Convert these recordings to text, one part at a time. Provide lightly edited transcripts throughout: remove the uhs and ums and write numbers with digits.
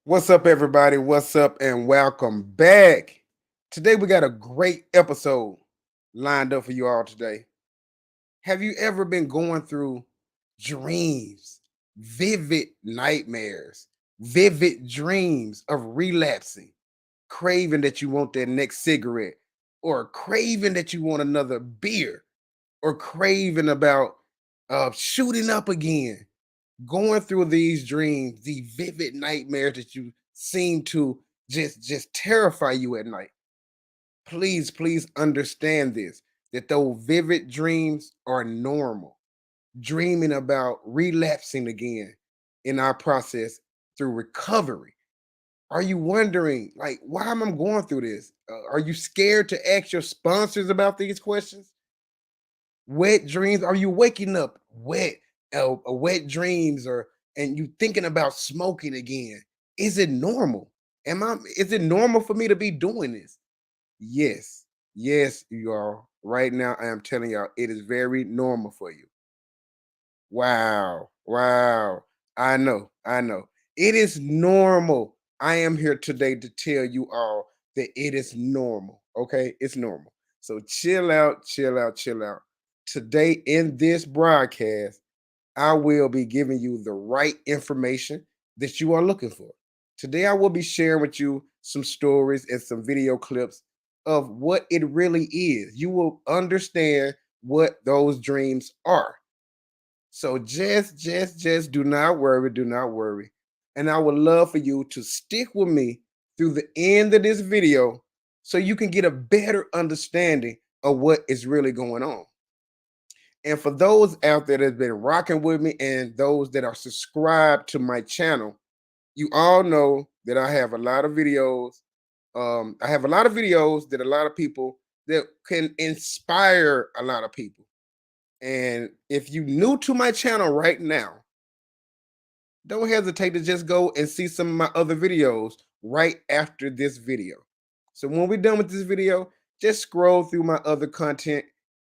What's up, everybody? What's up, and welcome back. Today, we got a great episode lined up for you all today. Have you ever been going through dreams, vivid nightmares, vivid dreams of relapsing, craving that you want that next cigarette, or craving that you want another beer, or craving about shooting up again? Going through these dreams, the vivid nightmares that you seem to just terrify you at night. Please understand this, that those vivid dreams are normal. Dreaming about relapsing again in our process through recovery. Are you wondering, like, why am I going through this? Are you scared to ask your sponsors about these questions? Wet dreams? Are you waking up wet dreams, or and you thinking about smoking again? Is it normal? Is it normal for me to be doing this? Yes. Yes, you are. Right now, I am telling y'all, it is very normal for you. Wow. Wow. I know. It is normal. I am here today to tell you all that it is normal. Okay? It's normal. So chill out. Today in this broadcast, I will be giving you the right information that you are looking for. Today, I will be sharing with you some stories and some video clips of what it really is. You will understand what those dreams are. So just do not worry. And I would love for you to stick with me through the end of this video so you can get a better understanding of what is really going on. And for those out there that's been rocking with me and those that are subscribed to my channel, you all know that I have a lot of videos. I have a lot of videos that a lot of people that can inspire a lot of people. And if you new to my channel right now, don't hesitate to just go and see some of my other videos right after this video. So when we're done with this video, just scroll through my other content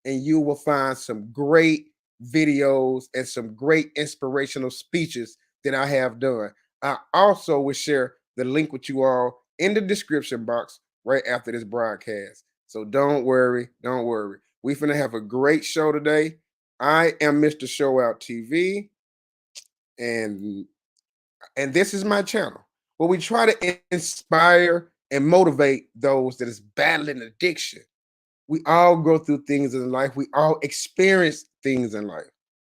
and you will find some great videos and some great inspirational speeches that I have done. I also will share the link with you all in the description box right after this broadcast. So don't worry. We're finna have a great show today. I am Mr. Show Out TV, and this is my channel where we try to inspire and motivate those that is battling addiction. We all go through things in life. We all experience things in life.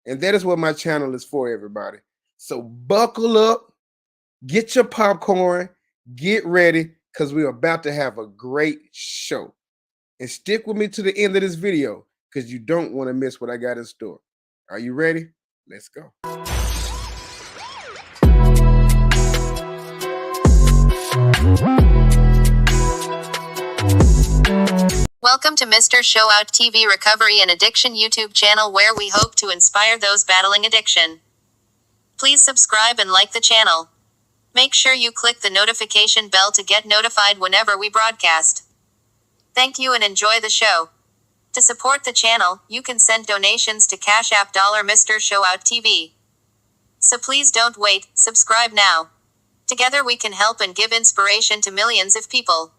And that is what my channel is for, everybody. So buckle up, get your popcorn, get ready, because we're about to have a great show. And stick with me to the end of this video, because you don't want to miss what I got in store. Are you ready? Let's go. Welcome to MrShowOuttTV Recovery and Addiction YouTube channel, where we hope to inspire those battling addiction. Please subscribe and like the channel. Make sure you click the notification bell to get notified whenever we broadcast. Thank you and enjoy the show. To support the channel, you can send donations to Cash App $MrShowOuttTV. So please don't wait, subscribe now. Together we can help and give inspiration to millions of people.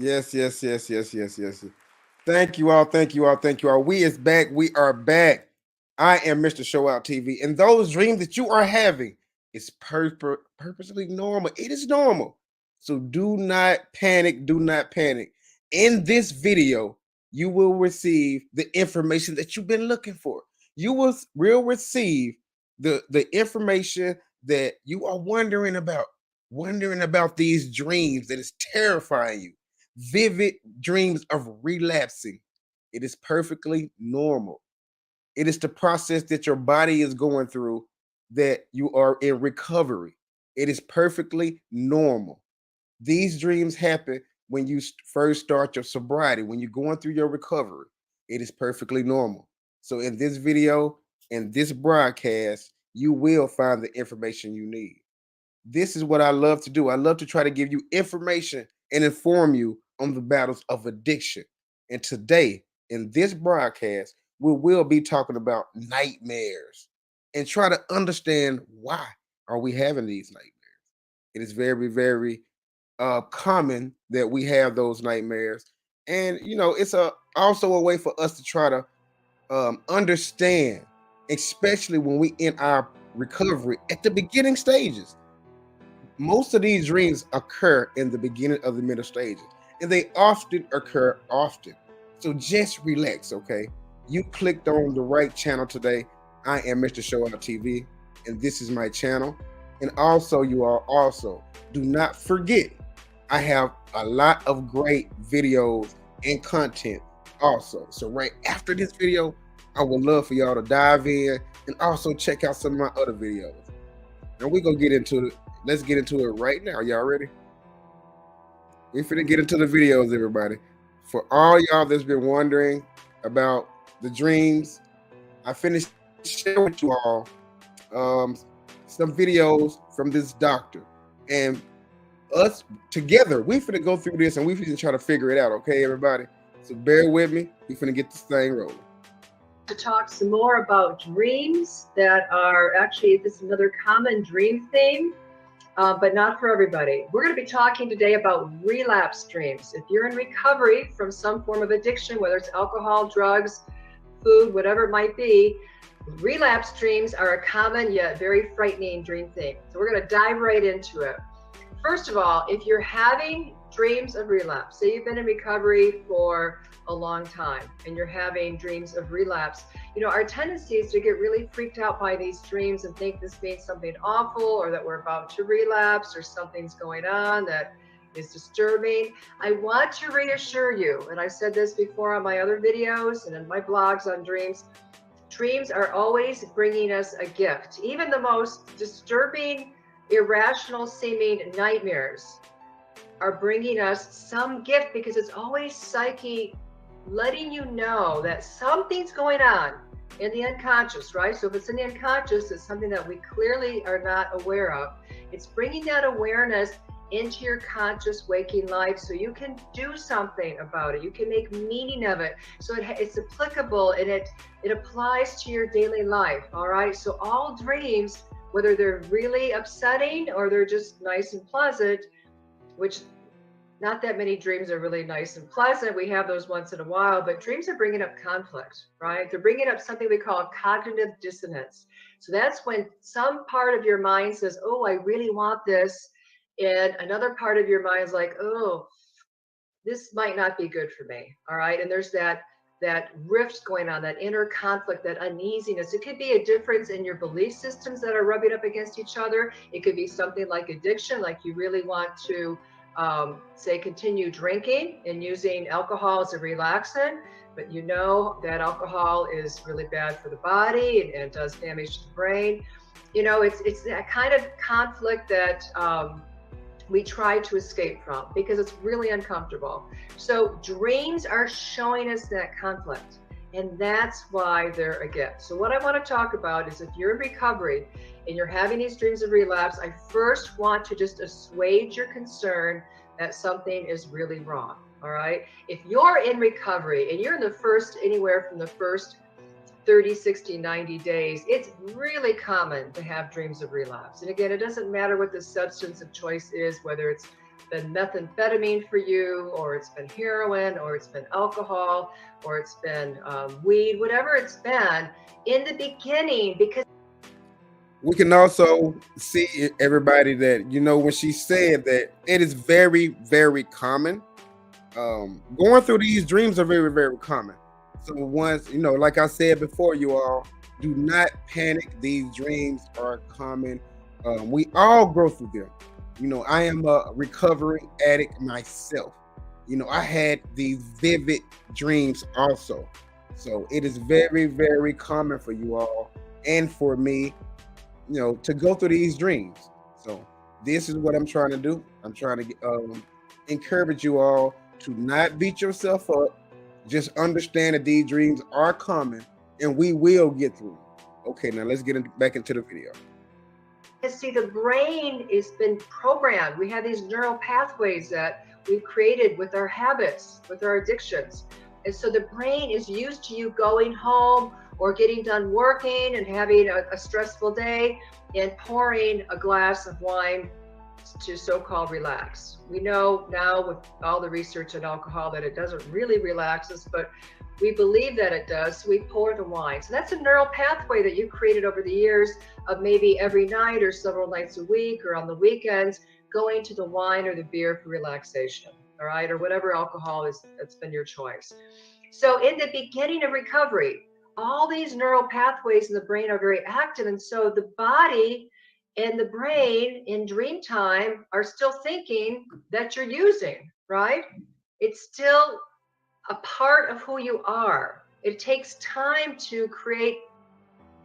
Yes. Thank you all. We is back. We are back. I am Mr. Show Out TV, and those dreams that you are having is purposely normal. It is normal. So do not panic. In this video, you will receive the information that you've been looking for. You will receive the information that you are wondering about these dreams that is terrifying you. Vivid dreams of relapsing. It is perfectly normal. It is the process that your body is going through, that you are in recovery. It is perfectly normal. These dreams happen when you first start your sobriety, when you're going through your recovery. It is perfectly normal. So in this video, in this broadcast, you will find the information you need. This is what I love to do. I love to try to give you information and inform you on the battles of addiction. And today, in this broadcast, we will be talking about nightmares and try to understand why are we having these nightmares. It is very, very common that we have those nightmares, and it's also a way for us to try to understand, especially when we in our recovery at the beginning stages. Most of these dreams occur in the beginning of the middle stages, and they often occur often. So just relax, okay? You clicked on the right channel today. I am Mr. Show Out TV, and this is my channel. And also, you all also do not forget, I have a lot of great videos and content also. So right after this video, I would love for y'all to dive in and also check out some of my other videos. And we're gonna get into it. Let's get into it right now. Y'all ready? We're finna get into the videos, everybody. For all y'all that's been wondering about the dreams, I finished sharing with you all some videos from this doctor. And us together, we finna go through this and we finna try to figure it out, okay, everybody? So bear with me. We finna get this thing rolling. To talk some more about dreams that are actually, this is another common dream theme, but not for everybody. We're going to be talking today about relapse dreams. If you're in recovery from some form of addiction, whether it's alcohol, drugs, food, whatever it might be, relapse dreams are a common yet very frightening dream theme. So we're going to dive right into it. First of all, if you're having dreams of relapse, say you've been in recovery for a long time and you're having dreams of relapse, our tendency is to get really freaked out by these dreams and think this means something awful, or that we're about to relapse, or something's going on that is disturbing. I want to reassure you, and I've said this before on my other videos and in my blogs on dreams, dreams are always bringing us a gift. Even the most disturbing, irrational seeming nightmares are bringing us some gift, because it's always psyche letting you know that something's going on in the unconscious, right? So if it's in the unconscious, it's something that we clearly are not aware of. It's bringing that awareness into your conscious waking life so you can do something about it. You can make meaning of it. So it's applicable and it applies to your daily life, all right? So all dreams, whether they're really upsetting or they're just nice and pleasant, which not that many dreams are really nice and pleasant. We have those once in a while, but dreams are bringing up conflict, right? They're bringing up something we call cognitive dissonance. So that's when some part of your mind says, oh, I really want this. And another part of your mind is like, oh, this might not be good for me, all right? And there's that rift going on, that inner conflict, that uneasiness. It could be a difference in your belief systems that are rubbing up against each other. It could be something like addiction, like you really want to say continue drinking and using alcohol as a relaxant, but you know that alcohol is really bad for the body and does damage to the brain. It's that kind of conflict that we try to escape from because it's really uncomfortable. So dreams are showing us that conflict, and that's why they're a gift. So what I want to talk about is, if you're in recovery and you're having these dreams of relapse, I first want to just assuage your concern that something is really wrong, all right? If you're in recovery and you're in anywhere from the first 30, 60, 90 days, it's really common to have dreams of relapse. And again, it doesn't matter what the substance of choice is, whether it's been methamphetamine for you, or it's been heroin, or it's been alcohol, or it's been weed, whatever it's been in the beginning, because we can also see, everybody, that when she said that it is very, very common Going through these dreams are very, very common. So once, like I said before, you all do not panic. These dreams are common. We all go through them. I am a recovering addict myself. I had these vivid dreams also. So it is very, very common for you all and for me, to go through these dreams. So this is what I'm trying to do. I'm trying to encourage you all to not beat yourself up. Just understand that these dreams are common and we will get through them. Okay, now let's get back into the video. See, the brain has been programmed. We have these neural pathways that we've created with our habits, with our addictions. And so the brain is used to you going home or getting done working and having a stressful day and pouring a glass of wine to so-called relax. We know now with all the research on alcohol that it doesn't really relax us, but we believe that it does, so we pour the wine. So that's a neural pathway that you created over the years of maybe every night or several nights a week or on the weekends, going to the wine or the beer for relaxation, all right, or whatever alcohol is, that's been your choice. So in the beginning of recovery, all these neural pathways in the brain are very active, and so the body and the brain in dream time are still thinking that you're using, right? It's still a part of who you are. It takes time to create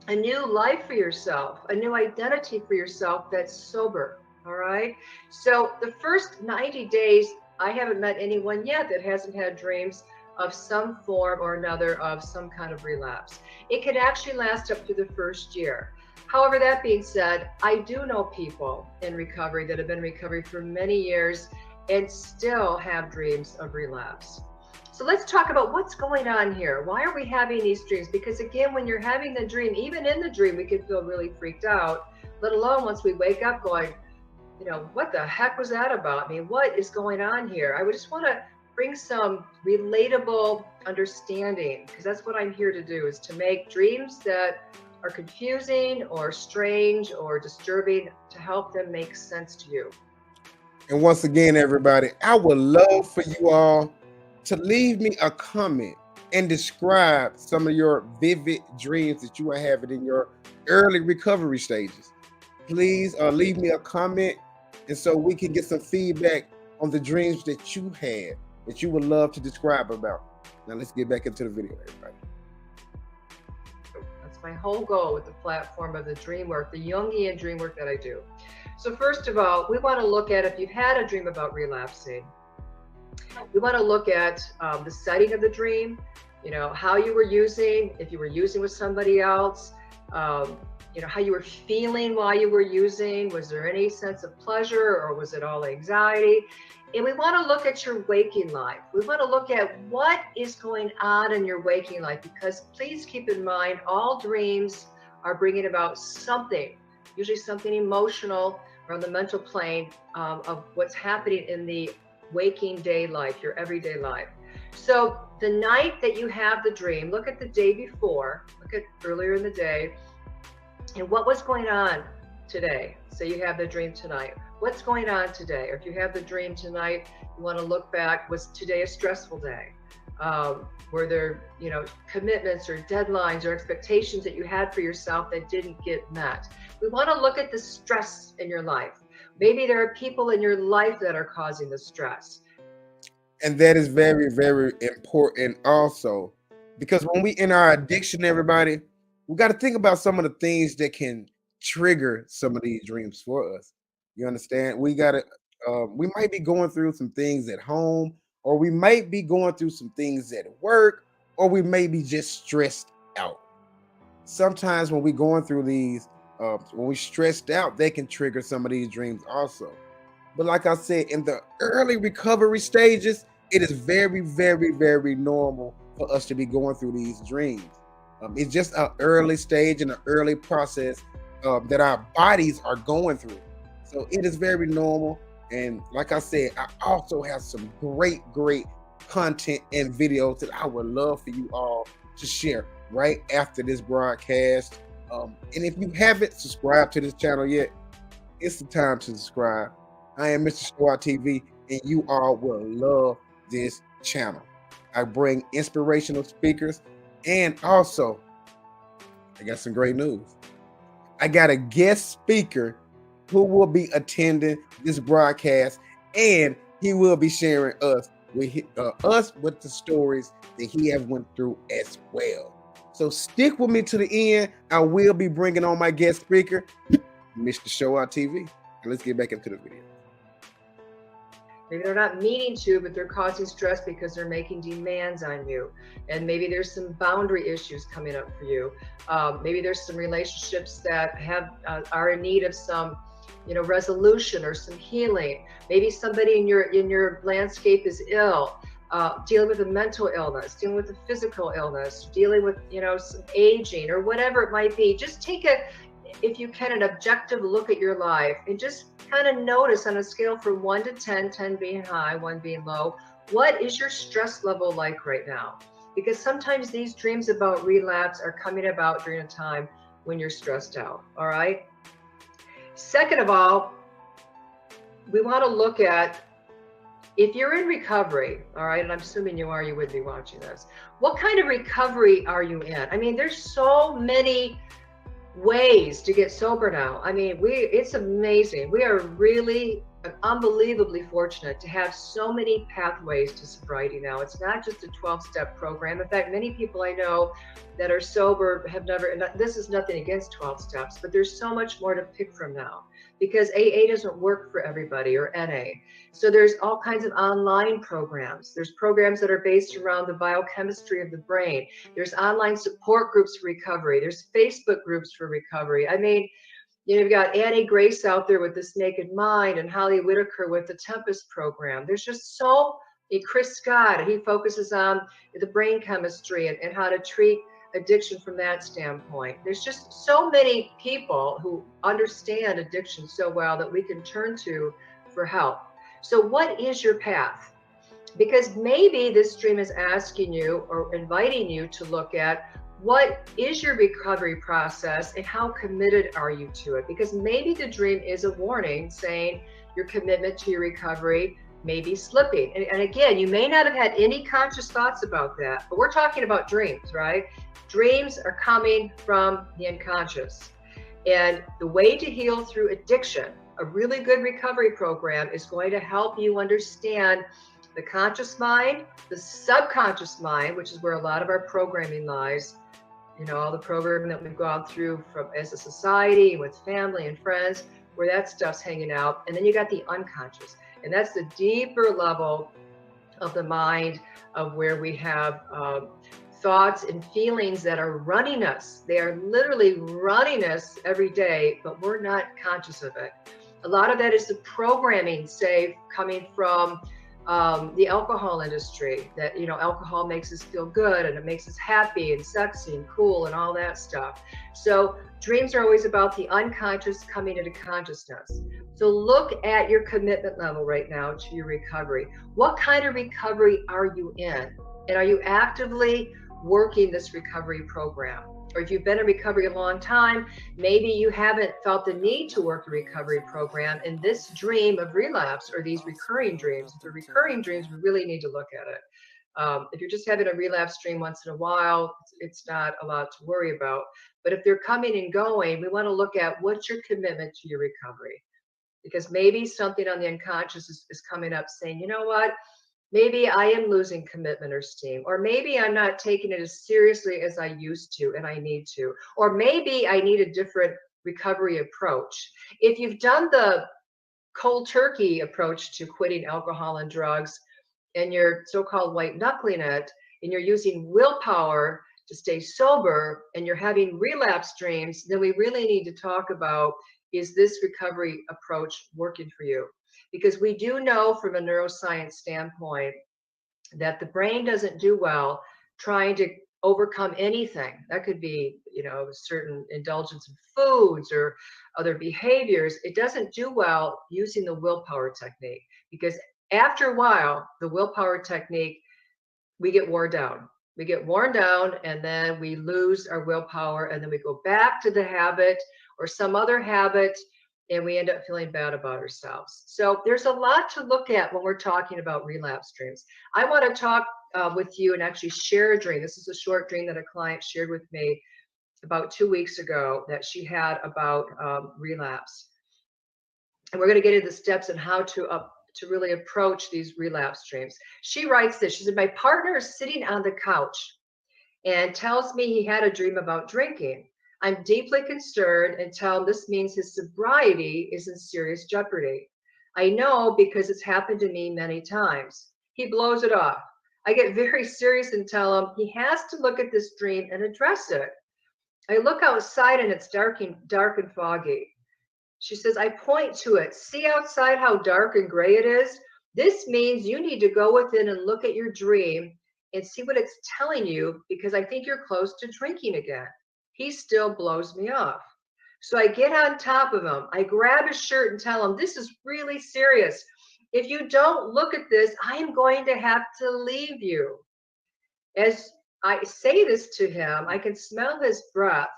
a new life for yourself, a new identity for yourself that's sober, all right? So the first 90 days, I haven't met anyone yet that hasn't had dreams of some form or another of some kind of relapse. It can actually last up to the first year. However, that being said, I do know people in recovery that have been in recovery for many years and still have dreams of relapse. So let's talk about what's going on here. Why are we having these dreams? Because again, when you're having the dream, even in the dream, we can feel really freaked out, let alone once we wake up going, what the heck was that about? I mean, what is going on here? I would just want to bring some relatable understanding, because that's what I'm here to do, is to make dreams that are confusing or strange or disturbing, to help them make sense to you. And once again, everybody, I would love for you all to leave me a comment and describe some of your vivid dreams that you are having in your early recovery stages. Please leave me a comment, and so we can get some feedback on the dreams that you had that you would love to describe about. Now let's get back into the video, everybody. That's my whole goal with the platform of the dream work, the Jungian dream work that I do. So first of all, we want to look at, if you've had a dream about relapsing, we want to look at the setting of the dream, how you were using, if you were using with somebody else, how you were feeling while you were using. Was there any sense of pleasure or was it all anxiety? And we want to look at your waking life. We want to look at what is going on in your waking life, because please keep in mind, all dreams are bringing about something, usually something emotional or on the mental plane of what's happening in the waking day life, your everyday life. So the night that you have the dream, look at the day before, look at earlier in the day, and what was going on today. So you have the dream tonight. What's going on today? Or if you have the dream tonight, you want to look back, was today a stressful day? Were there, commitments or deadlines or expectations that you had for yourself that didn't get met? We want to look at the stress in your life. Maybe there are people in your life that are causing the stress. And that is very, very important also, because when we in our addiction, everybody, we got to think about some of the things that can trigger some of these dreams for us. You understand? We might be going through some things at home, or we might be going through some things at work, or we may be just stressed out. Sometimes when we're going through these, when we're stressed out, they can trigger some of these dreams also. But like I said, in the early recovery stages, it is very, very, very normal for us to be going through these dreams. It's just an early stage and an early process that our bodies are going through. So it is very normal. And like I said, I also have some great, great content and videos that I would love for you all to share right after this broadcast. And if you haven't subscribed to this channel yet, it's the time to subscribe. I am MrShowOuttTV, and you all will love this channel. I bring inspirational speakers, and also I got some great news. I got a guest speaker who will be attending this broadcast, and he will be sharing us with the stories that he have went through as well. So stick with me to the end. I will be bringing on my guest speaker, Mr. Show Out TV. And let's get back into the video. Maybe they're not meaning to, but they're causing stress because they're making demands on you. And maybe there's some boundary issues coming up for you. Maybe there's some relationships that are in need of some, resolution or some healing. Maybe somebody in your landscape is ill, dealing with a mental illness, dealing with a physical illness, dealing with, some aging or whatever it might be. Just take if you can, an objective look at your life and just kind of notice on a scale from 1 to 10, 10 being high, 1 being low, what is your stress level like right now? Because sometimes these dreams about relapse are coming about during a time when you're stressed out, all right? Second of all, we want to look at, if you're in recovery, all right, and I'm assuming you are, you would be watching this, what kind of recovery are you in? I mean, there's so many ways to get sober now. I mean, it's amazing. We are really unbelievably fortunate to have so many pathways to sobriety now. It's not just a 12-step program. In fact, many people I know that are sober have never, and this is nothing against 12 steps, but there's so much more to pick from now because AA doesn't work for everybody, or NA. So there's all kinds of online programs. There's programs that are based around the biochemistry of the brain. There's online support groups for recovery. There's Facebook groups for recovery. I mean, you've got Annie Grace out there with This Naked Mind, and Holly Whitaker with the Tempest program. There's just Chris Scott, he focuses on the brain chemistry and how to treat addiction from that standpoint. There's just so many people who understand addiction so well that we can turn to for help. So what is your path? Because maybe this dream is asking you or inviting you to look at, what is your recovery process and how committed are you to it? Because maybe the dream is a warning saying your commitment to your recovery may be slipping. And again, you may not have had any conscious thoughts about that, but we're talking about dreams, right? Dreams are coming from the unconscious. And the way to heal through addiction, a really good recovery program, is going to help you understand the conscious mind, the subconscious mind, which is where a lot of our programming lies. All the programming that we've gone through as a society, with family and friends, where that stuff's hanging out. And then you got the unconscious. And that's the deeper level of the mind, of where we have thoughts and feelings that are running us. They are literally running us every day, but we're not conscious of it. A lot of that is the programming, say, coming from the alcohol industry, that alcohol makes us feel good and it makes us happy and sexy and cool and all that stuff. So dreams are always about the unconscious coming into consciousness. So look at your commitment level right now to your recovery. What kind of recovery are you in? And are you actively working this recovery program? Or if you've been in recovery a long time, maybe you haven't felt the need to work the recovery program. And this dream of relapse, or these recurring dreams, if they're recurring dreams, we really need to look at it. If you're just having a relapse dream once in a while, it's not a lot to worry about. But if they're coming and going, we want to look at, what's your commitment to your recovery? Because maybe something on the unconscious is coming up saying, you know what? Maybe I am losing commitment or steam, or maybe I'm not taking it as seriously as I used to and I need to, or maybe I need a different recovery approach. If you've done the cold turkey approach to quitting alcohol and drugs, and you're so-called white knuckling it, and you're using willpower to stay sober, and you're having relapse dreams, then we really need to talk about, is this recovery approach working for you? Because we do know from a neuroscience standpoint that the brain doesn't do well trying to overcome anything. That could be, certain indulgence in foods or other behaviors. It doesn't do well using the willpower technique, because after a while, the willpower technique, we get worn down. We get worn down, and then we lose our willpower, and then we go back to the habit or some other habit. and we end up feeling bad about ourselves. So there's a lot to look at when we're talking about relapse dreams. I want to talk with you and actually share a dream. This is a short dream that a client shared with me about 2 weeks ago that she had about relapse. And we're going to get into the steps and how to really approach these relapse dreams. She writes this. She said, my partner is sitting on the couch and tells me he had a dream about drinking. I'm deeply concerned and tell him this means his sobriety is in serious jeopardy. I know because it's happened to me many times. He blows it off. I get very serious and tell him he has to look at this dream and address it. I look outside and it's dark and foggy. She says, I point to it. See outside how dark and gray it is? This means you need to go within and look at your dream and see what it's telling you, because I think you're close to drinking again. He still blows me off. So I get on top of him. I grab his shirt and tell him, this is really serious. If you don't look at this, I am going to have to leave you. As I say this to him, I can smell his breath.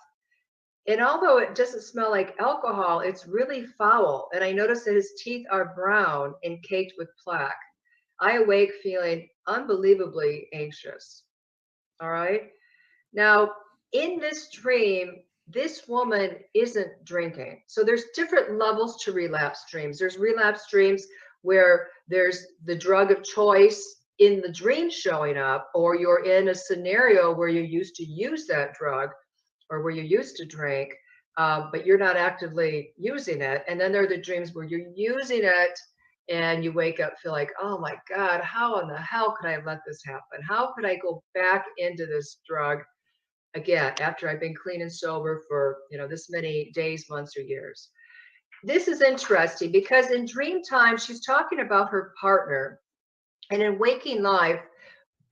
And although it doesn't smell like alcohol, it's really foul. And I notice that his teeth are brown and caked with plaque. I awake feeling unbelievably anxious. All right. Now, in this dream, this woman isn't drinking. So there's different levels to relapse dreams. There's relapse dreams where there's the drug of choice in the dream showing up, or you're in a scenario where you used to use that drug or where you used to drink, but you're not actively using it. And then there are the dreams where you're using it and you wake up, feel like, oh my God, how in the hell could I let this happen? How could I go back into this drug again after I've been clean and sober for this many days, months, or years? This is interesting because in dream time, she's talking about her partner. And in waking life,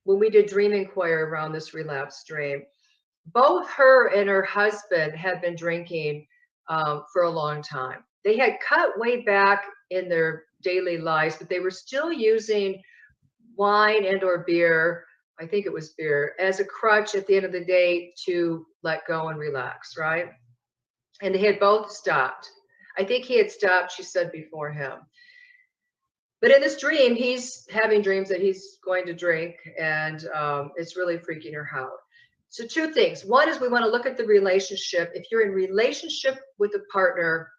when we did dream inquiry around this relapse dream, both her and her husband had been drinking for a long time. They had cut way back in their daily lives, but they were still using wine and or beer, I think it was beer, as a crutch at the end of the day to let go and relax, right? And they had both stopped. I think he had stopped, she said, before him. But in this dream, he's having dreams that he's going to drink, and it's really freaking her out. So two things. One is we want to look at the relationship. If you're in relationship with a partner,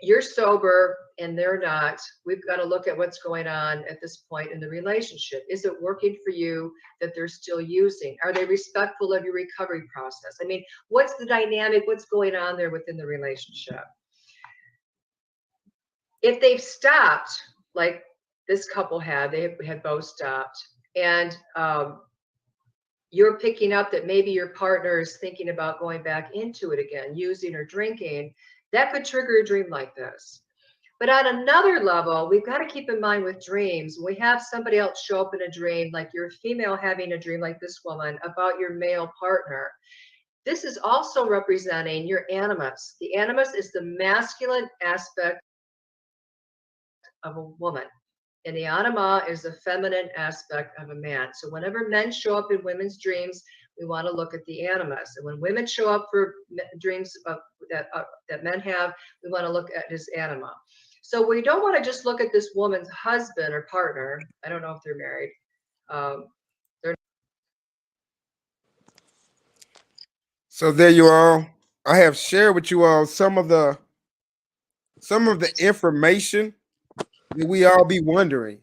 you're sober and they're not, we've got to look at what's going on at this point in the relationship. Is it working for you that they're still using? Are they respectful of your recovery process? I mean, what's the dynamic? What's going on there within the relationship? If they've stopped, like this couple had, they had both stopped, and you're picking up that maybe your partner is thinking about going back into it again, using or drinking, that could trigger a dream like this. But on another level, we've got to keep in mind with dreams, when we have somebody else show up in a dream, like you're a female having a dream like this woman about your male partner, this is also representing your animus. The animus is the masculine aspect of a woman, and the anima is the feminine aspect of a man. So whenever men show up in women's dreams, we want to look at the animus. And when women show up for dreams that men have, we want to look at his anima. So we don't want to just look at this woman's husband or partner. I don't know if they're married. So there you are. I have shared with you all some of the information that we all be wondering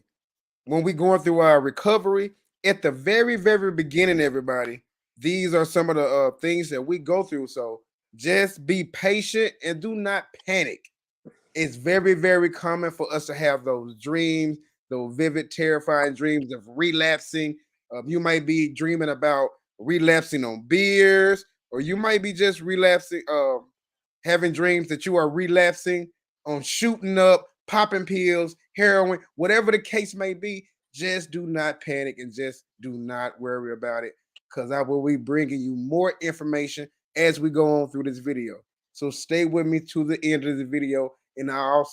when we going through our recovery. At the very, very beginning, everybody, these are some of the things that we go through. So just be patient and do not panic. It's very, very common for us to have those dreams, those vivid, terrifying dreams of relapsing. You might be dreaming about relapsing on beers, or you might be just relapsing, having dreams that you are relapsing on shooting up, popping pills, heroin, whatever the case may be. Just do not panic and just do not worry about it, because I will be bringing you more information as we go on through this video. So stay with me to the end of the video, and I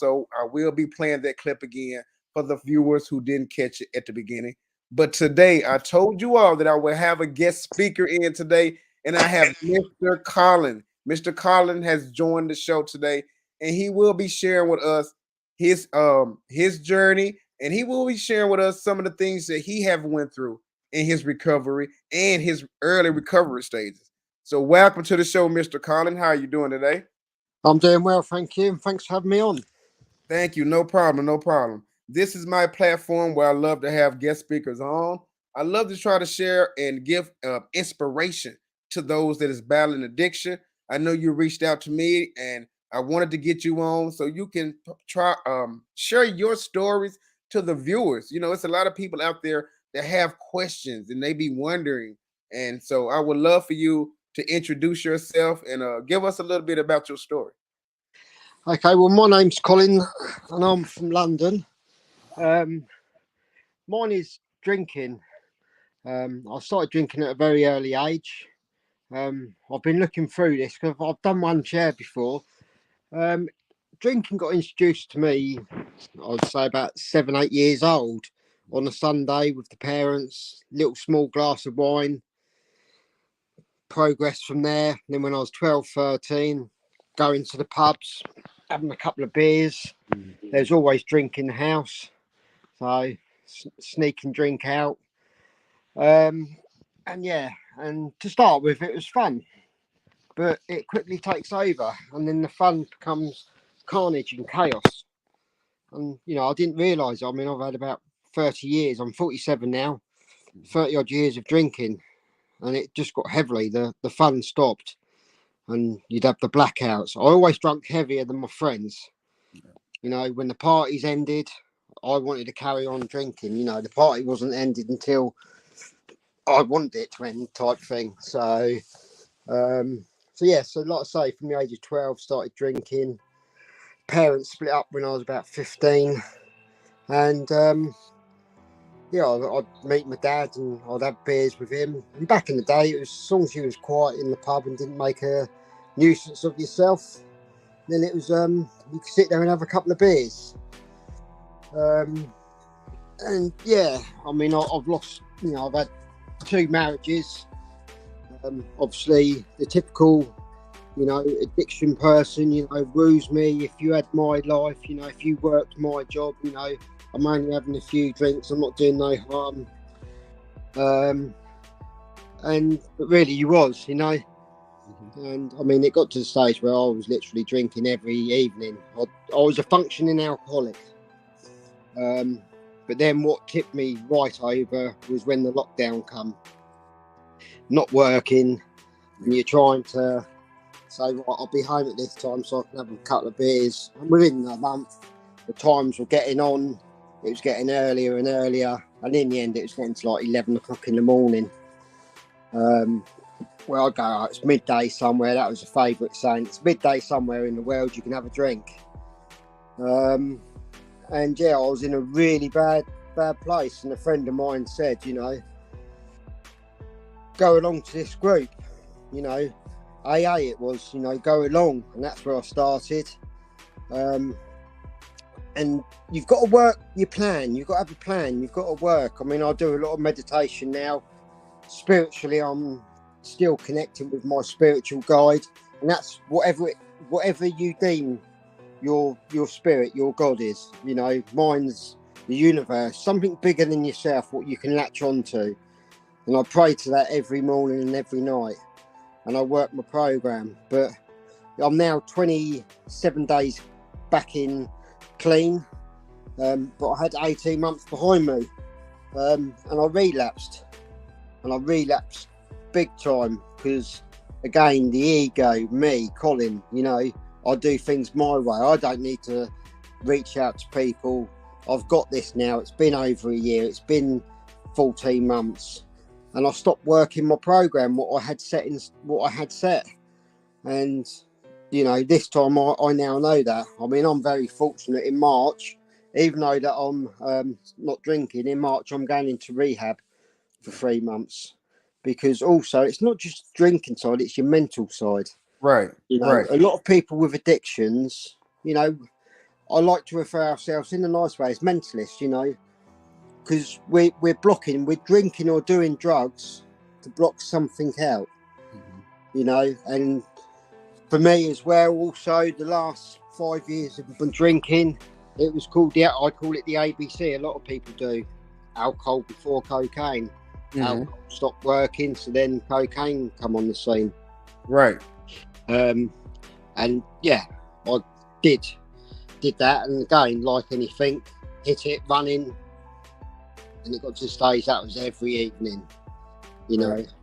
will be playing that clip again for the viewers who didn't catch it at the beginning. But today, I told you all that I will have a guest speaker in today, and I have Mr. Colin. Mr. Colin has joined the show today, and he will be sharing with us his journey, and he will be sharing with us some of the things that he have went through in his recovery and his early recovery stages. So welcome to the show, Mr. Colin. How are you doing today? I'm doing well, thank you, and thanks for having me on. Thank you. No problem. No problem. This is my platform where I love to have guest speakers on. I love to try to share and give inspiration to those that is battling addiction. I know you reached out to me, and I wanted to get you on so you can try share your stories to the viewers. You know, it's a lot of people out there that have questions and they be wondering, and so I would love for you to introduce yourself and give us a little bit about your story. Okay, well, my name's Colin, and I'm from London. Mine is drinking. I started drinking at a very early age. I've been looking through this because I've done one share before. Drinking got introduced to me, I'd say about 7, 8 years old, on a Sunday with the parents, little small glass of wine. Progress from there. And then when I was 12, 13, going to the pubs, having a couple of beers. There's always drink in the house, so sneak and drink out. And to start with, it was fun, but it quickly takes over, and then the fun becomes carnage and chaos. And I didn't realise. I mean, I've had about 30 years. I'm 47 now. 30 odd years of drinking, and it just got heavily. The fun stopped, and you'd have the blackouts. I always drank heavier than my friends. When the parties ended, I wanted to carry on drinking. The party wasn't ended until I wanted it to end, type thing. So like I say, from the age of 12, started drinking. Parents split up when I was about 15, and I'd meet my dad and I'd have beers with him. And back in the day, it was as long as you was quiet in the pub and didn't make a nuisance of yourself, then it was you could sit there and have a couple of beers. I've lost. I've had 2 marriages. Obviously, the typical, addiction person, woos me. If you had my life, if you worked my job, I'm only having a few drinks. I'm not doing no harm. But really, you was, And I mean, it got to the stage where I was literally drinking every evening. I was a functioning alcoholic. But then what tipped me right over was when the lockdown come. Not working, and you're trying to say, right, I'll be home at this time so I can have a couple of beers. And within a month, the times were getting on. It was getting earlier and earlier. And in the end, it was getting to like 11 o'clock in the morning. I'd go, oh, it's midday somewhere. That was a favourite saying. It's midday somewhere in the world, you can have a drink. I was in a really bad place. And a friend of mine said, go along to this group, AA it was, go along. And that's where I started. And you've got to work your plan. You've got to have a plan. You've got to work. I mean, I do a lot of meditation now. Spiritually, I'm still connecting with my spiritual guide, and that's whatever you deem your spirit, your God is. Mine's the universe, something bigger than yourself, what you can latch onto. And I pray to that every morning and every night, and I work my program. But I'm now 27 days back in clean, but I had 18 months behind me, and I relapsed big time because, again, the ego, me, Colin, I do things my way. I don't need to reach out to people. I've got this now. It's been over a year. It's been 14 months, and I stopped working my program, what I had set. And this time I now know that. I mean, I'm very fortunate. In March, even though that I'm not drinking, in March I'm going into rehab for 3 months, because also it's not just drinking side, it's your mental side. Right. Right. A lot of people with addictions, I like to refer ourselves in a nice way as mentalists, because we're drinking or doing drugs to block something out, and for me as well, also the last 5 years of been drinking. It was called I call it the ABC. A lot of people do. Alcohol before cocaine. Alcohol stopped working, so then cocaine come on the scene. Right. And yeah, I did that, and again, like anything, hit it running, and it got to the stage that was every evening, you know. Right.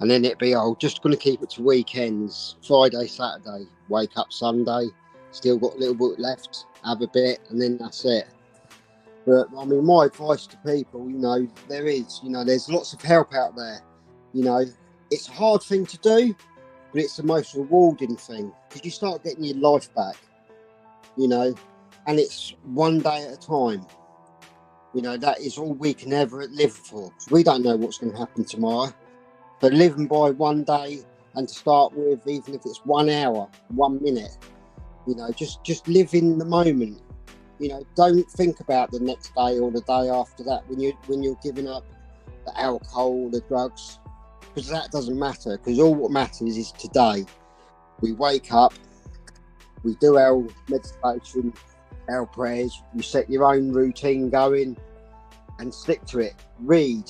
And then it'd be, just going to keep it to weekends, Friday, Saturday, wake up Sunday, still got a little bit left, have a bit, and then that's it. But I mean, my advice to people, you know, there's lots of help out there. You know, it's a hard thing to do, but it's the most rewarding thing, because you start getting your life back, you know, and it's one day at a time. You know, that is all we can ever live for. We don't know what's going to happen tomorrow. But living by one day, and to start with, even if it's 1 hour, 1 minute, you know, just live in the moment. You know, don't think about the next day or the day after that when you're giving up the alcohol, the drugs, because that doesn't matter. Because all what matters is today. We wake up, we do our meditation, our prayers, you set your own routine going, and stick to it. Read.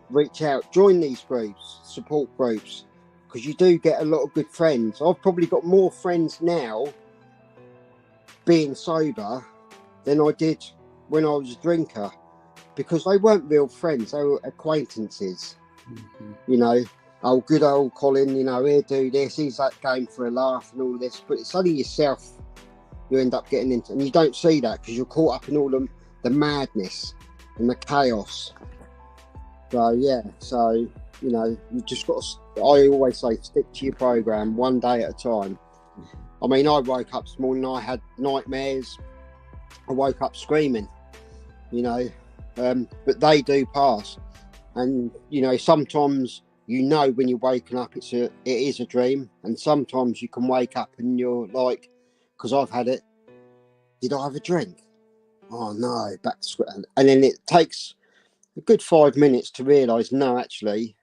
Reach out, join these groups, support groups, because you do get a lot of good friends. I've probably got more friends now being sober than I did when I was a drinker, because they weren't real friends, they were acquaintances. You know, oh, good old Colin, you know, he'll do this, he's that game for a laugh and all this, but it's only yourself you end up getting into, and you don't see that because you're caught up in all the madness and the chaos. So yeah, you know, you just got to, I always say, stick to your program one day at a time. I mean, I woke up this morning, I had nightmares, I woke up screaming, you know, but they do pass. And you know, sometimes you know when you're waking up it is a dream, and sometimes you can wake up and you're like, because I've had it, did I have a drink? Oh no, back to square. And then it takes a good 5 minutes to realise, no, actually,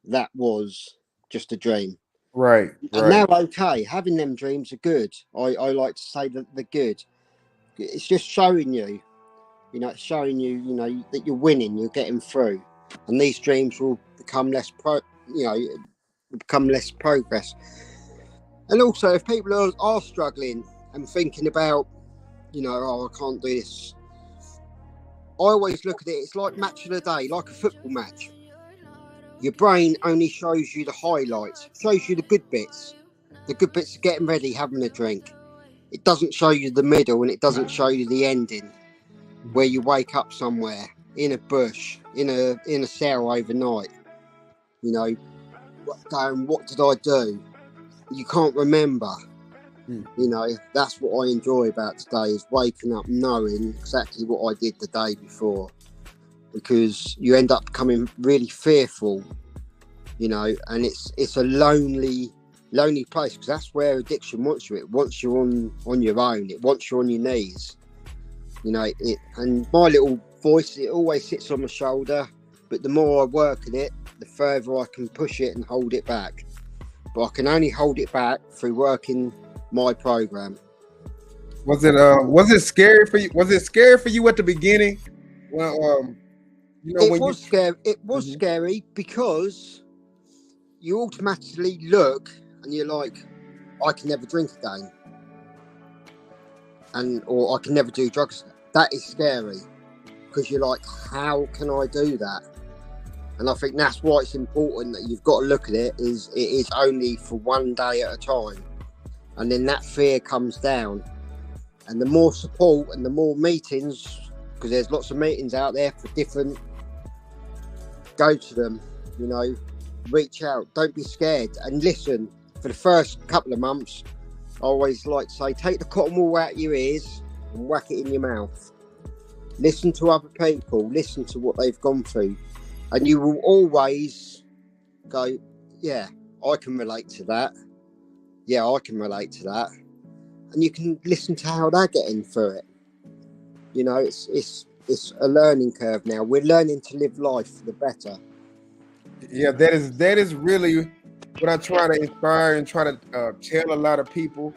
that was just a dream. Right. And they're okay. Having them dreams are good. I like to say that they're good. It's just showing you, you know, it's showing you, you know, that you're winning, you're getting through. And these dreams will become less become less progress. And also, if people are struggling and thinking about, you know, oh, I can't do this, I always look at it, it's like match of the day, like a football match. Your brain only shows you the highlights, shows you the good bits of getting ready, having a drink. It doesn't show you the middle, and it doesn't show you the ending, where you wake up somewhere in a bush, in a cell overnight. You know, going, what did I do? You can't remember. You know, that's what I enjoy about today, is waking up knowing exactly what I did the day before, because you end up becoming really fearful, you know, and it's a lonely place, because that's where addiction wants you. It wants you on your own. It wants you on your knees, you know. And my little voice, it always sits on my shoulder, but the more I work at it, the further I can push it and hold it back. But I can only hold it back through working my program. Was it scary for you? Was it scary for you at the beginning? Well, you know, it was scary. It was scary, because you automatically look and you're like, I can never drink again, or I can never do drugs. That is scary, because you're like, how can I do that? And I think that's why it's important that you've got to look at it is only for one day at a time. And then that fear comes down, and the more support and the more meetings, because there's lots of meetings out there for different, go to them, you know, reach out, don't be scared, and listen. For the first couple of months, I always like to say, take the cotton wool out of your ears and whack it in your mouth. Listen to other people, listen to what they've gone through, and you will always go, yeah, I can relate to that. Yeah, I can relate to that. And you can listen to how they're getting through it. You know, it's a learning curve now. We're learning to live life for the better. Yeah, that is really what I try to inspire and try to tell a lot of people.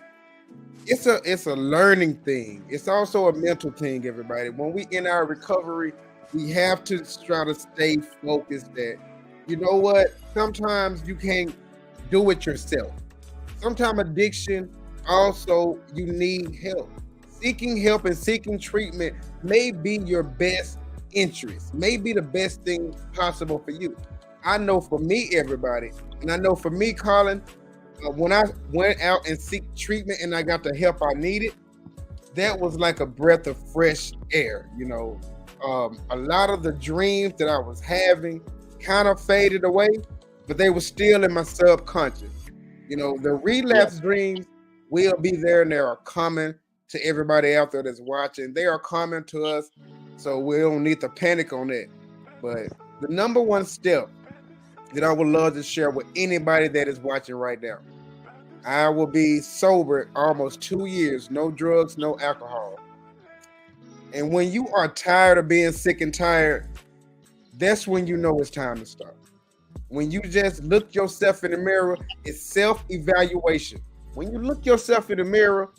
it's a learning thing. It's also a mental thing, everybody. When we in our recovery, we have to try to stay focused that, you know what, sometimes you can't do it yourself. Sometimes addiction also you need help. Seeking help and seeking treatment may be your best interest, may be the best thing possible for you. I know for me, everybody, and I know for me, Colin, when I went out and seek treatment and I got the help I needed, that was like a breath of fresh air. A lot of the dreams that I was having kind of faded away, but they were still in my subconscious. The Yeah. relapse dreams will be there, and they are common to everybody out there that's watching. They are common to us, so we don't need to panic on that. But the number one step that I would love to share with anybody that is watching right now, I will be sober almost 2 years, no drugs, no alcohol. And when you are tired of being sick and tired, that's when you know it's time to stop. When you just look yourself in the mirror, it's self-evaluation. When you look yourself in the mirror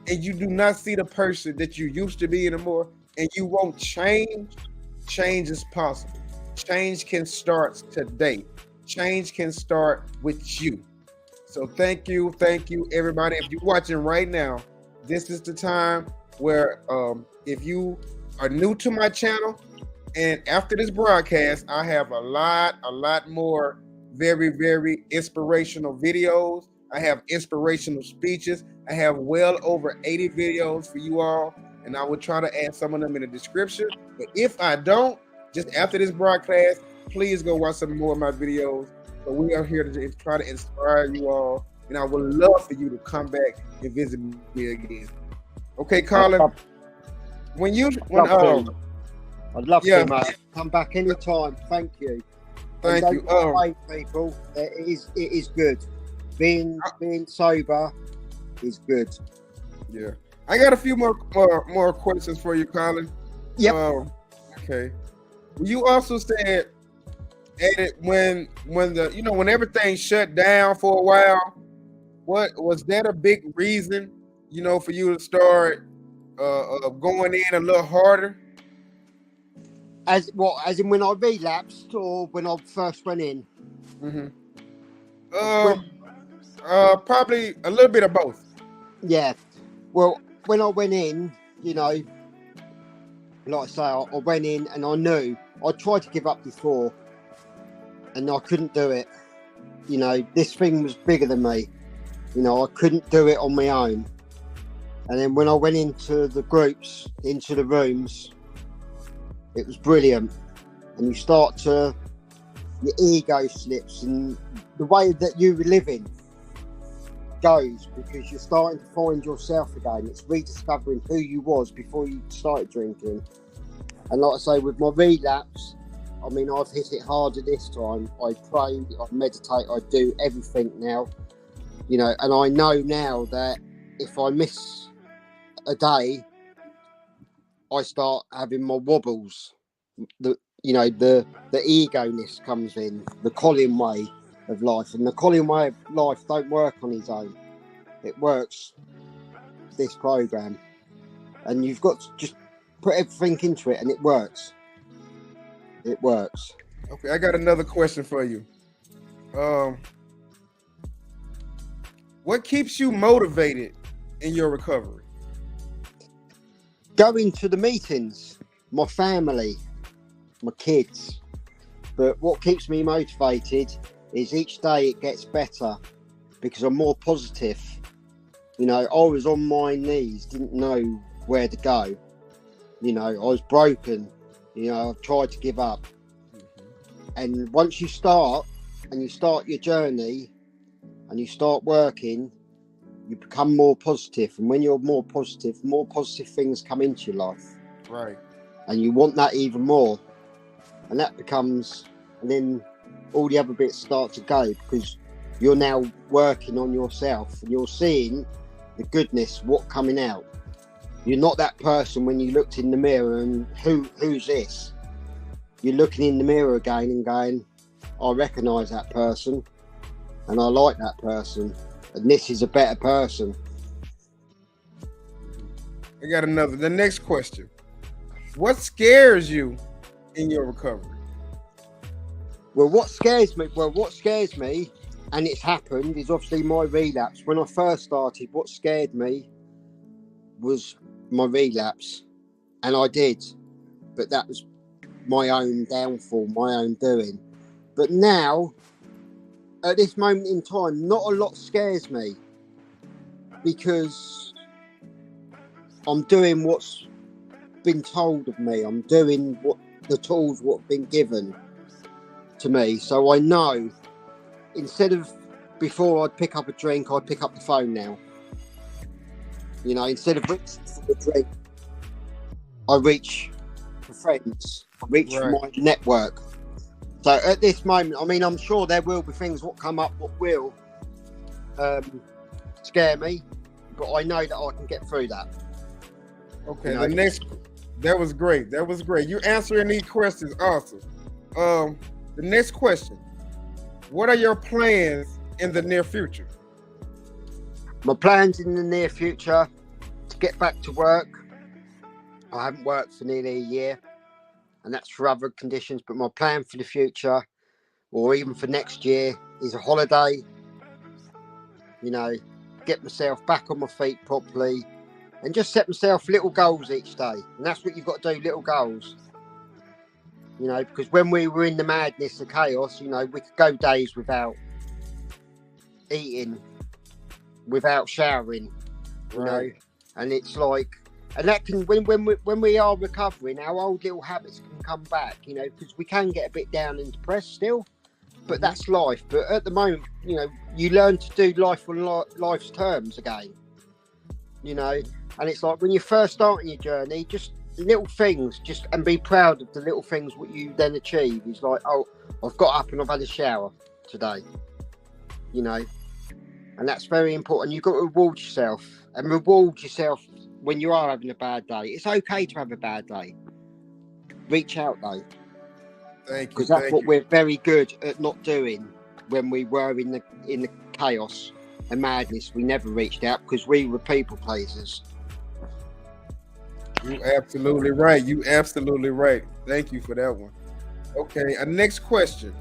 and you do not see the person that you used to be anymore, and you won't change, change is possible. Change can start today. Change can start with you. So thank you, everybody. If you're watching right now, this is the time where if you are new to my channel, and after this broadcast, I have a lot more very, very inspirational videos. I have inspirational speeches. I have well over 80 videos for you all, and I will try to add some of them in the description. But if I don't, just after this broadcast, please go watch some more of my videos. So we are here to try to inspire you all, and I would love for you to come back and visit me again. Okay, Colin. I'd love Yeah. to, mate. Come back anytime. Thank you. Thank And you. don't blame people. It is good. Being sober is good. Yeah, I got a few more questions for you, Colin. Yep. Okay. You also said, and when everything shut down for a while, what was that a big reason, for you to start going in a little harder? As in when I relapsed or when I first went in? Mm-hmm. When, Probably a little bit of both. yeah. Well, when I went in, like I say, I went in and I knew I tried to give up before, and I couldn't do it. This thing was bigger than me. I couldn't do it on my own. And then when I went into the groups, into the rooms, it was brilliant. And you start to, your ego slips, and the way that you were living goes, because you're starting to find yourself again. It's rediscovering who you was before you started drinking. And like I say, with my relapse, I've hit it harder this time. I pray, I meditate, I do everything now. And I know now that if I miss a day, I start having my wobbles. The ego-ness comes in, the Colin way of life. And the Colin way of life don't work on his own. It works, this program. And you've got to just put everything into it, and it works. It works. Okay, I got another question for you. What keeps you motivated in your recovery? Going to the meetings, my family, my kids. But what keeps me motivated is each day it gets better, because I'm more positive. I was on my knees, didn't know where to go. I was broken. I've tried to give up. And once you start your journey and you start working, you become more positive. And when you're more positive things come into your life. Right. And you want that even more. And that becomes, and then all the other bits start to go, because you're now working on yourself and you're seeing the goodness, what coming out. You're not that person when you looked in the mirror and who's this? You're looking in the mirror again and going, I recognise that person and I like that person, and this is a better person. I got another. The next question. What scares you in your recovery? Well, what scares me, and it's happened, is obviously my relapse. When I first started, what scared me was my relapse, and I did, but that was my own downfall, my own doing. But now, at this moment in time, not a lot scares me, because I'm doing what's been told of me. I'm doing what the tools what have been given to me. So I know, instead of before I'd pick up a drink, I'd pick up the phone now. You know, instead of reaching for the drink, I reach for friends, I reach for my network. So at this moment, I mean, I'm sure there will be things what come up what will scare me, but I know that I can get through that. Okay, the next, that was great. That was great. You answering these questions, awesome. The next question: what are your plans in the near future? My plans in the near future to get back to work. I haven't worked for nearly a year, and that's for other conditions. But my plan for the future, or even for next year, is a holiday. You know, get myself back on my feet properly, and just set myself little goals each day. And that's what you've got to do, little goals. You know, because when we were in the madness, the chaos, you know, we could go days without eating, without showering, you know, and it's like, and that can, when we are recovering, our old little habits can come back, you know, because we can get a bit down and depressed still, but that's life. But at the moment, you know, you learn to do life on life's terms again, you know, and it's like when you're first starting your journey, just little things, just, and be proud of the little things what you then achieve. It's like, oh, I've got up and I've had a shower today, you know, and that's very important. You've got to reward yourself, and reward yourself when you are having a bad day. It's okay to have a bad day. Reach out though. Thank you. Because that's what we're very good at not doing. When we were in the chaos and madness, we never reached out because we were people pleasers. You're absolutely right. You absolutely right. Thank you for that one. Okay, next question.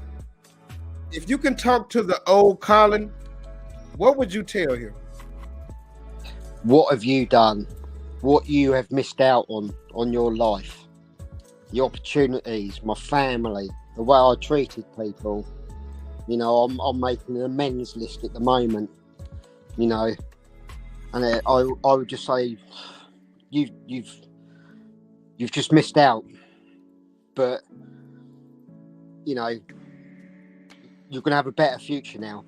If you can talk to the old Colin, what would you tell him? What have you done? What you have missed out on your life, the opportunities, my family, the way I treated people. You know, I'm making an amends list at the moment. You know, and I would just say, you've just missed out. But you know, you're gonna have a better future now.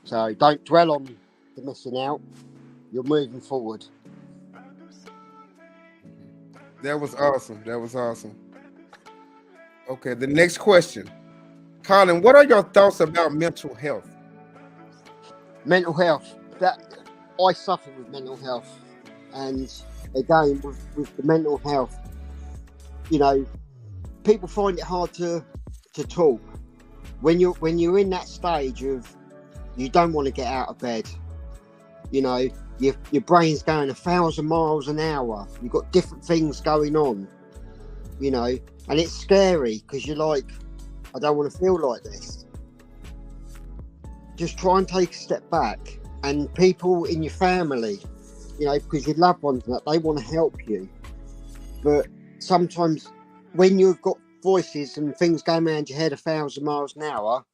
So don't dwell on the missing out. You're moving forward. That was awesome. That was awesome. Okay, the next question. Colin, what are your thoughts about mental health? Mental health. That I suffer with mental health. And again, with the mental health, you know, people find it hard to talk. When you're in that stage of you don't want to get out of bed, you know, your brain's going 1,000 miles an hour. You've got different things going on, you know, and it's scary because you're like, I don't want to feel like this. Just try and take a step back, and people in your family, you know, because your loved ones, that they want to help you. But sometimes when you've got voices and things going around your head 1,000 miles an hour,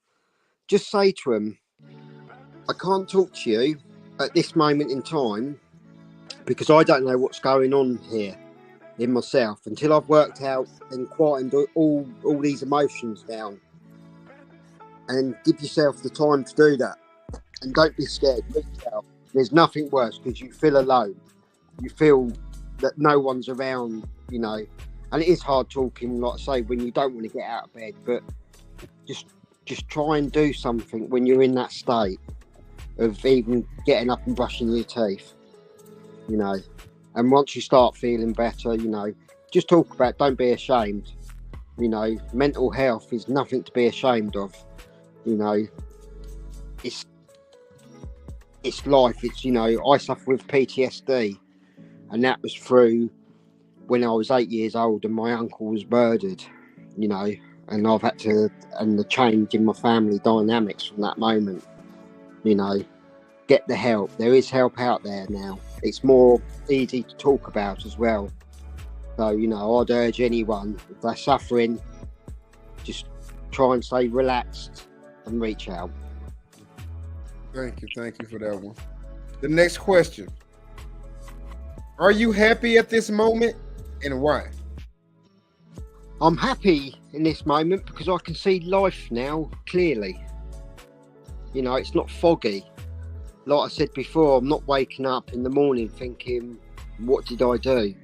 just say to them, I can't talk to you at this moment in time because I don't know what's going on here in myself until I've worked out and quietened all these emotions down. And give yourself the time to do that, and don't be scared. Reach out. There's nothing worse because you feel alone. You feel that no one's around, you know, and it is hard talking, like I say, when you don't want to get out of bed, but just try and do something when you're in that state of even getting up and brushing your teeth, you know. And once you start feeling better, you know, just talk about, don't be ashamed. You know, mental health is nothing to be ashamed of. You know, it's life. It's, you know, I suffer with PTSD, and that was through when I was 8 years old and my uncle was murdered, you know, and I've had to, and the change in my family dynamics from that moment, you know, get the help. There is help out there now. It's more easy to talk about as well. So, you know, I'd urge anyone, if they're suffering, just try and stay relaxed and reach out. Thank you for that one. The next question. Are you happy at this moment and why? I'm happy in this moment because I can see life now clearly. You know, it's not foggy. Like I said before, I'm not waking up in the morning thinking, what did I do?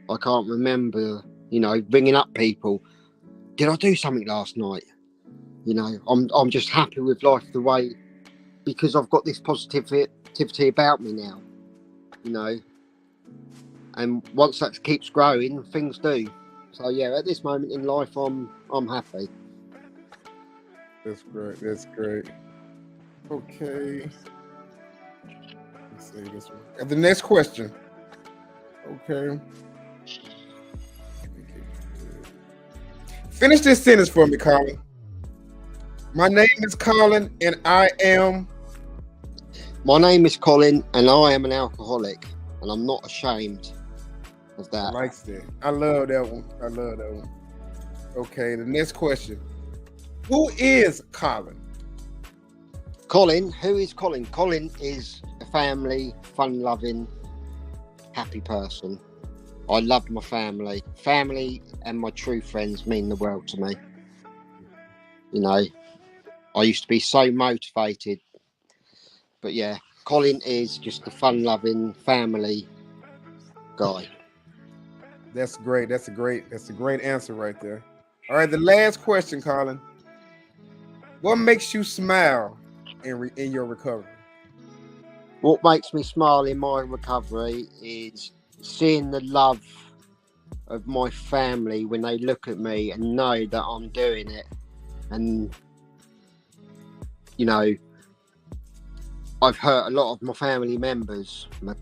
I can't remember, you know, ringing up people. Did I do something last night? You know, I'm just happy with life the way, because I've got this positivity about me now, you know. And once that keeps growing, things do. So yeah, at this moment in life, I'm happy. That's great. Okay. Let's see this one. And the next question. Okay. Finish this sentence for me, Colin. My name is Colin and I am... My name is Colin and I am an alcoholic, and I'm not ashamed of that. I like that. I love that one. Okay, the next question. Who is Colin? Colin, who is Colin? Colin is a family, fun-loving, happy person. I love my family. Family and my true friends mean the world to me. You know, I used to be so motivated. But yeah, Colin is just a fun-loving family guy. That's great. That's a great answer right there. All right, the last question, Colin. What makes you smile in your recovery? What makes me smile in my recovery is seeing the love of my family when they look at me and know that I'm doing it. And, you know, I've hurt a lot of my family members, my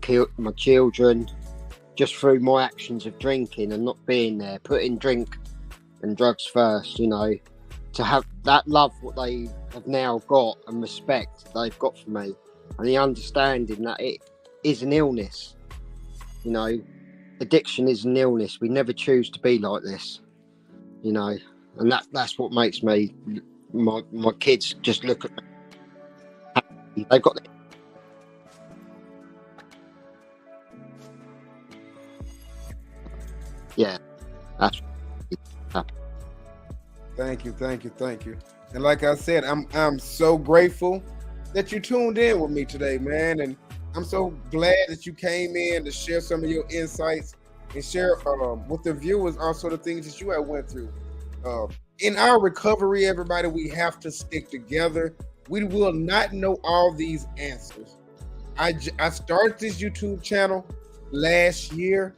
children, just through my actions of drinking and not being there, putting drink and drugs first, you know, to have that love, what they have now got, and respect they've got for me, and the understanding that it is an illness. You know, addiction is an illness. We never choose to be like this, you know, and that's what makes me, my kids just look at me. They've got yeah, that's Thank you. And like I said, I'm so grateful that you tuned in with me today, man. And I'm so glad that you came in to share some of your insights and share with the viewers also the things that you have went through. In our recovery, everybody, we have to stick together. We will not know all these answers. I started this YouTube channel last year,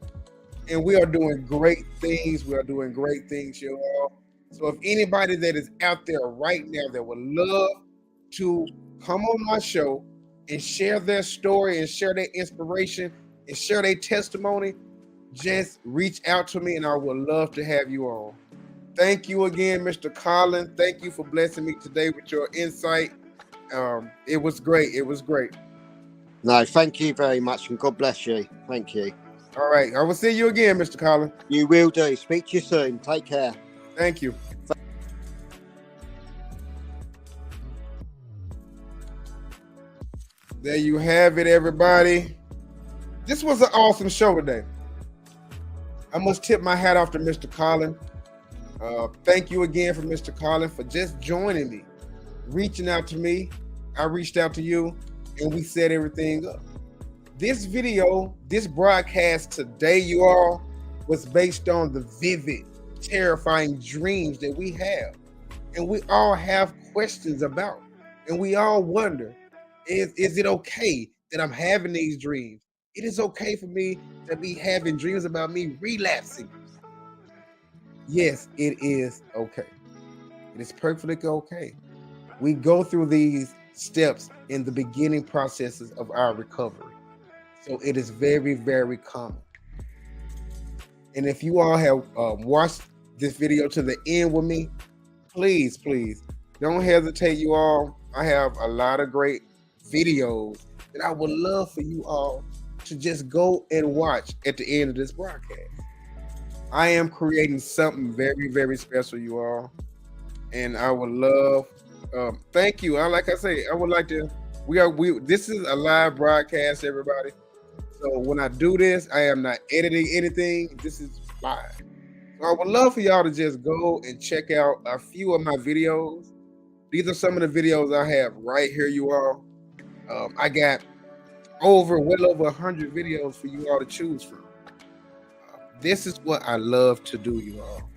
and we are doing great things. Y'all. So if anybody that is out there right now that would love to come on my show and share their story and share their inspiration and share their testimony, just reach out to me and I would love to have you on. Thank you again, Mr. Colin. Thank you for blessing me today with your insight. It was great. No, thank you very much, and God bless you. Thank you. All right. I will see you again, Mr. Colin. You will do. Speak to you soon. Take care. Thank you. There you have it, everybody. This was an awesome show today. I must tip my hat off to Mr. Colin. Thank you again for Mr. Colin for just joining me, reaching out to me. I reached out to you, and we set everything up. This video, this broadcast today, you all, was based on the vivid, terrifying dreams that we have, and we all have questions about, and we all wonder, is it okay that I'm having these dreams? It is okay for me to be having dreams about me relapsing. Yes, it is okay. It is perfectly okay. We go through these steps in the beginning processes of our recovery. So it is very, very common. And if you all have watched this video to the end with me, please don't hesitate, you all. I have a lot of great videos that I would love for you all to just go and watch at the end of this broadcast. I am creating something very, very special, you all, and I would love. Thank you. Like I say, I would like to. We. This is a live broadcast, everybody. So when I do this, I am not editing anything. This is live. So I would love for y'all to just go and check out a few of my videos. These are some of the videos I have right here, you all. I got well over 100 videos for you all to choose from. This is what I love to do, you all.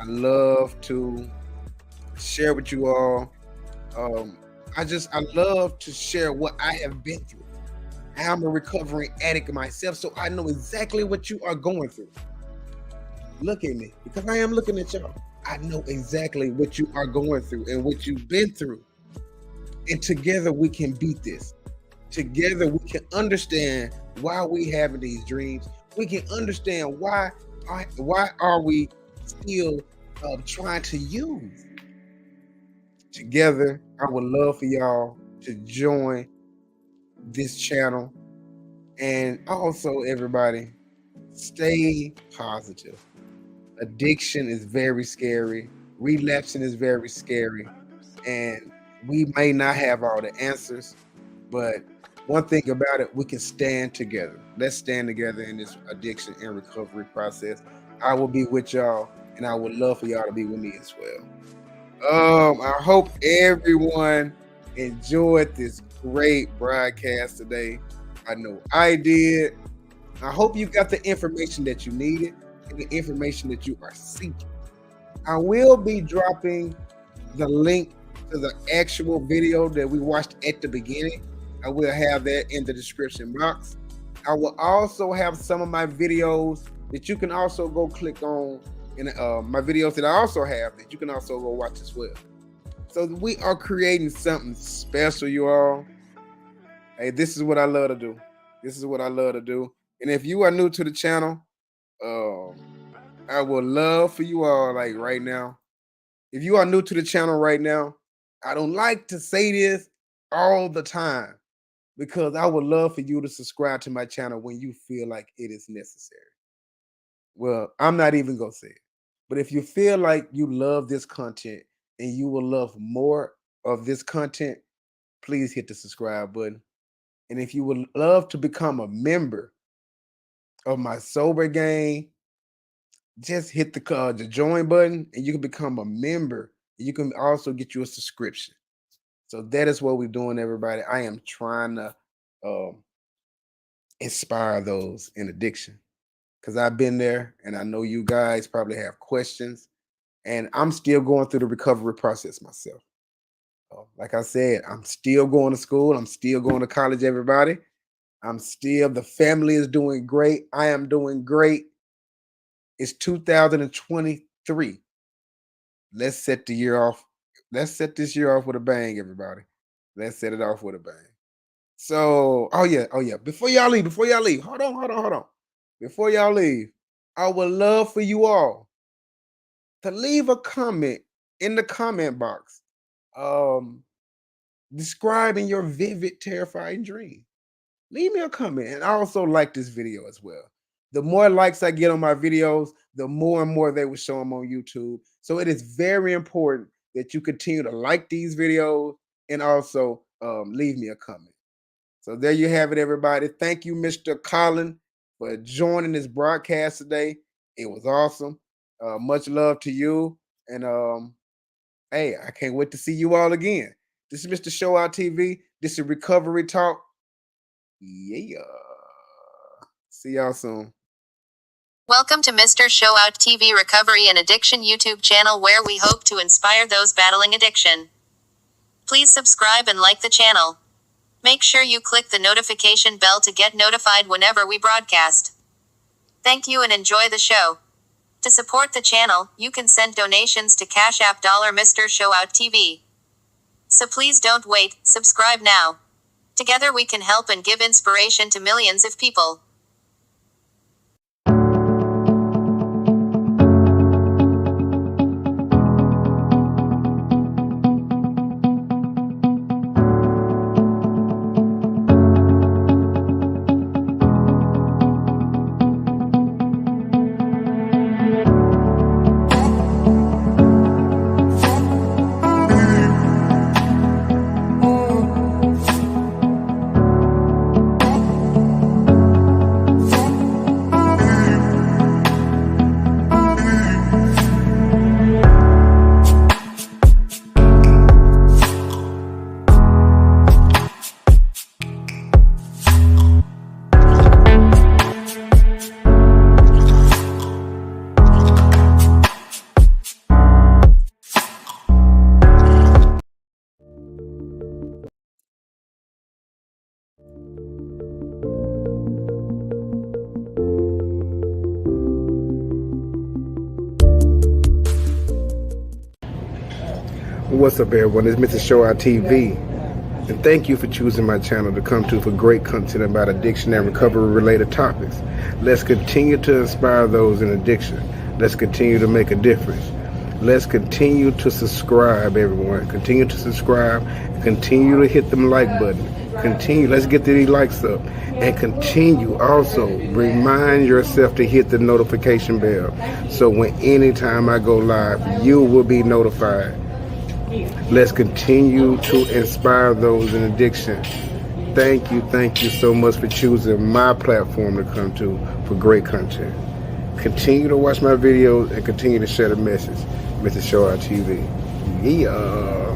I love to share with you all. I love to share what I have been through. I'm a recovering addict myself, so I know exactly what you are going through. Look at me, because I am looking at y'all. I know exactly what you are going through and what you've been through. And together we can beat this. Together we can understand why we having these dreams. We can understand why are we still trying to use. Together, I would love for y'all to join this channel. And also, everybody, stay positive. Addiction is very scary. Relapsing is very scary. And we may not have all the answers, but one thing about it, we can stand together. Let's stand together in this addiction and recovery process. I will be with y'all, and I would love for y'all to be with me as well. I hope everyone enjoyed this great broadcast today. I know I did. I hope you got the information that you needed and the information that you are seeking. I will be dropping the link to the actual video that we watched at the beginning. I will have that in the description box. I will also have some of my videos that you can also go click on, and my videos that I also have that you can also go watch as well. So we are creating something special, you all. Hey, this is what I love to do. This is what I love to do. And if you are new to the channel, I would love for you all, like right now. If you are new to the channel right now, I don't like to say this all the time, because I would love for you to subscribe to my channel when you feel like it is necessary. Well, I'm not even going to say it. But if you feel like you love this content and you will love more of this content, please hit the subscribe button. And if you would love to become a member of my sober gang, just hit the join button and you can become a member. You can also get you a subscription. So that is what we're doing, everybody. I am trying to inspire those in addiction, because I've been there and I know you guys probably have questions, and I'm still going through the recovery process myself. Like I said, I'm still going to school. I'm still going to college, everybody. The family is doing great. I am doing great. It's 2023. Let's set the year off. Let's set this year off with a bang, everybody. Let's set it off with a bang. So, oh yeah. Before y'all leave, hold on. Before y'all leave, I would love for you all to leave a comment in the comment box, describing your vivid, terrifying dream. Leave me a comment, and I also like this video as well. The more likes I get on my videos, the more and more they will show them on YouTube. So it is very important that you continue to like these videos and also leave me a comment. So there you have it, everybody. Thank you, Mr. Colin, for joining this broadcast today. It was awesome. Much love to you. And hey, I can't wait to see you all again. This is Mr. Show Out TV. This is Recovery Talk. Yeah. See y'all soon. Welcome to MrShowOuttTV Recovery and Addiction YouTube channel, where we hope to inspire those battling addiction. Please subscribe and like the channel. Make sure you click the notification bell to get notified whenever we broadcast. Thank you and enjoy the show. To support the channel, you can send donations to Cash App $MrShowOuttTV. So please don't wait, subscribe now. Together we can help and give inspiration to millions of people. What's up, everyone? It's MrShowOuttTV, and thank you for choosing my channel to come to for great content about addiction and recovery-related topics. Let's continue to inspire those in addiction. Let's continue to make a difference. Let's continue to subscribe, everyone. Continue to subscribe. Continue to hit them like button. Let's get these likes up. And continue also, remind yourself to hit the notification bell. So when anytime I go live, you will be notified. Let's continue to inspire those in addiction. Thank you so much for choosing my platform to come to for great content. Continue to watch my videos and continue to share the message. MrShowOuttTV. Yeah.